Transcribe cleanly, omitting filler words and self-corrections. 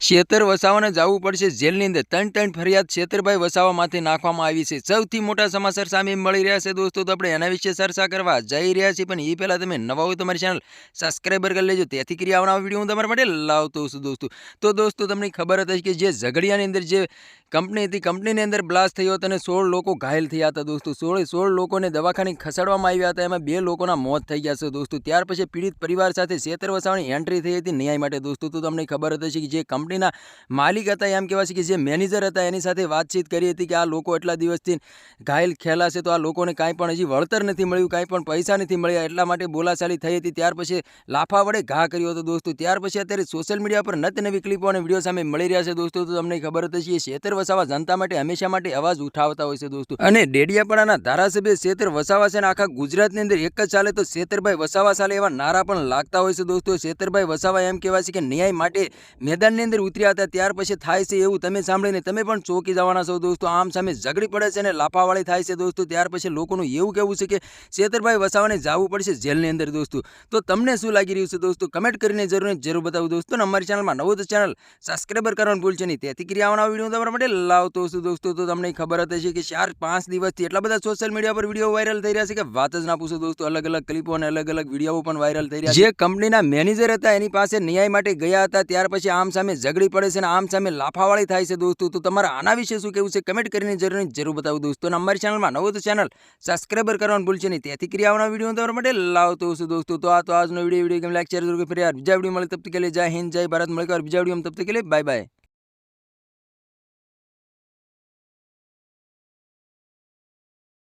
શેતર વસાવાને જવું પડશે જેલની અંદર ત્રણ ફરિયાદ શેતરભાઈ વસાવા માથે નાખવામાં આવી છે। સૌથી મોટા સમાચાર સામે મળી રહ્યા છે દોસ્તો, તો આપણે એના વિશે ચર્ચા કરવા જઈ રહ્યા છીએ। પણ એ પહેલા તમે નવા હોય તમારી ચેનલ સબસ્ક્રાઈબર કરી લેજો, તેથી કરી આવનારા વિડીયો હું તમારા માટે લાવતો છું દોસ્તો। તો દોસ્તો તમને ખબર હતી કે જે ઝઘડિયાની અંદર જે કંપની હતી, કંપનીની અંદર બ્લાસ્ટ થયો હતો અને 16 લોકો ઘાયલ થયા હતા દોસ્તો। 16 લોકોને દવાખાને ખસેડવામાં આવ્યા હતા, એમાં 2 લોકોના મોત થઈ ગયા છે દોસ્તો। ત્યાર પછી પીડિત પરિવાર સાથે શેતર વસાવાની એન્ટ્રી થઈ હતી ન્યાય માટે દોસ્તો। તો તમને ખબર હતી કે જે કંપનીના માલિક હતા, એમ કહેવાય છે કે જે મેનેજર હતા એની સાથે વાતચીત કરી હતી કે આ લોકો એટલા દિવસથી ઘાયલ ખેલા છે, તો આ લોકોને કાંઈ પણ હજી વળતર નથી મળ્યું, કાંઈ પણ પૈસા નથી મળ્યા, એટલા માટે બોલાચાલી થઈ હતી। ત્યાર પછી લાફા વડે ઘા કર્યો હતો દોસ્તો। ત્યાર પછી અત્યારે સોશિયલ મીડિયા પર નવી ક્લિપો અને વિડીયો સામે મળી રહ્યા છે દોસ્તો। તો તમને ખબર હતી કે શેતર વસાવા જનતા માટે હંમેશા માટે અવાજ ઉઠાવતા હોય છે દોસ્તો। અને ડેડિયાપાડાના ધારાસભ્ય શેતર વસાવા છે ને આખા ગુજરાતની અંદર એક જ ચાલે તો શેતરભાઈ વસાવા ચાલે એવા નારા પણ લાગતા હોય છે દોસ્તો। શેતરભાઈ વસાવા એમ કહેવાય છે કે ન્યાય માટે મેદાનની અંદર ઉતર્યા હતા, ત્યાર પછી થાય છે એવું તમે સાંભળીને તમે પણ ચોંકી જવાના છો દોસ્તો। આમ સામે ઝઘડી પડે છે અને લાફાવાળી થાય છે દોસ્તો। ત્યાર પછી લોકોનું એવું કહેવું છે કે શેતરભાઈ વસાવાને જવું પડશે જેલની અંદર દોસ્તો। તો તમને શું લાગી રહ્યું છે દોસ્તો, કમેન્ટ કરીને જરૂર બતાવો દોસ્તો। અને અમારી ચેનલમાં નવું તો ચેનલ સબસ્ક્રાઈબર કરવાનું ભૂલશો નહીં, તેથી કરી આવવાના વિડીયો તમારા માટે લાવતો છું દોસ્તો। તો તમને ખબર હતી કે 4-5 દિવસથી એટલા બધા સોશિયલ મીડિયા પર વિડીયો વાયરલ થઈ રહ્યા છે કે વાત જ ના પૂછો દોસ્તો। અલગ ક્લિપો અને અલગ વિડીયો પણ વાયરલ થઈ રહ્યા છે। જે કંપનીના મેનેજર હતા એની પાસે ન્યાય માટે ગયા હતા, ત્યાર પછી આમ સામે ઝઘડી પડે છે અને આમ સામે લાફાવાળી થાય છે દોસ્તો। તો તમારા આના વિશે શું કહેવું છે, કમેન્ટ કરીને જરૂર બતાવો દોસ્તો। અને અમારી ચેનલમાં નવું તો ચેનલ સબસ્ક્રાઈબર કરવાનું ભૂલશો નહીં, તેથી કરી આવવાના વિડીયો તમારા માટે લાવતો છું દોસ્તો। તો આજનો વિડીયો ગેમ લાઈક શેર જરૂર કરી, ફરી બીજા વિડીયો મળે તબ તક કે લીએ જય હિન્દ જય ભારત, મળે બીજા વિડીયો તબ તક કે લીએ બાય બાય।